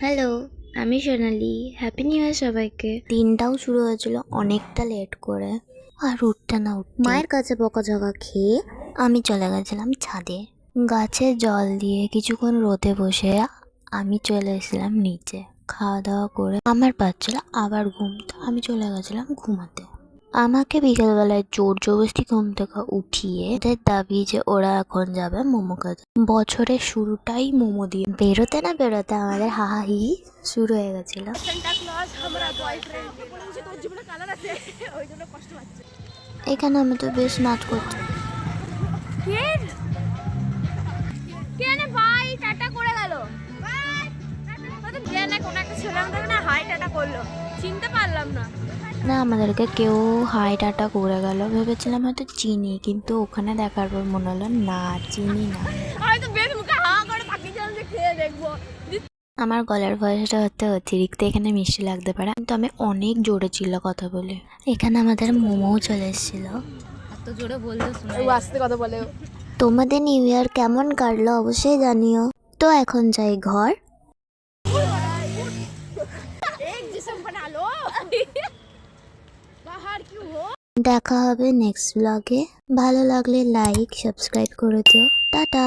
Hello, আমি সোনালি। Happy new year সবাইকে। দিনটাও শুরু হয়েছিল অনেকটা লেট করে, আর উঠতে না উঠতে মায়ের কাছে বকাঝকা খেয়ে আমি চলে গেছিলাম ছাদে। গাছে জল দিয়ে কিছুক্ষণ রোদে বসে আমি চলে এসেছিলাম নিচে। খাওয়া দাওয়া করে আমার পাচ্ছিল আবার ঘুম, তো আমি চলে গেছিলাম ঘুমাতে। আমাকে বিকেলবেলায় জোর জবরদস্তি ঘুম থেকে উঠিয়ে ওদের দাবি যে ওরা এখন যাবে মোমো খেতে। বছরের শুরুটাই মোমো দিয়ে। বেরোতে না বেরোতে আমাদের হাহাহি শুরু হয়ে গেছিল। এখানে আমি তো বেশ নাচ করছি। ভাই টাটা করে গেল, কোনো একটা ছেলে আমাদের না হাই টাটা করলো, চিনতে পারলাম না। না, আমাদেরকে কেউ হাই টাটা করে গেল, ভেবেছিলাম হয়তো চিনি, কিন্তু ওখানে দেখার পর মনে হলো না, চিনি না। হয়তো বেশ মুখে হা করে তাকিয়েছিলাম যে খেয়ে দেখবো। আমার গলার ভয়েসটা হতে অতিরিক্ত এখানে মিষ্টি লাগতে পারে, কিন্তু আমি অনেক জোরে ছিল কথা বলি। এখানে আমাদের মোমোও চলে এসেছিল। এত জোরে বলতে শোনা আস্তে কথা বলে। তোমাদের নিউ ইয়ার কেমন কাটলো অবশ্যই জানিও। তো এখন যাই ঘর। দেখা হবে নেক্সট ব্লগে। ভালো লাগলে লাইক সাবস্ক্রাইব করে দিও। টাটা।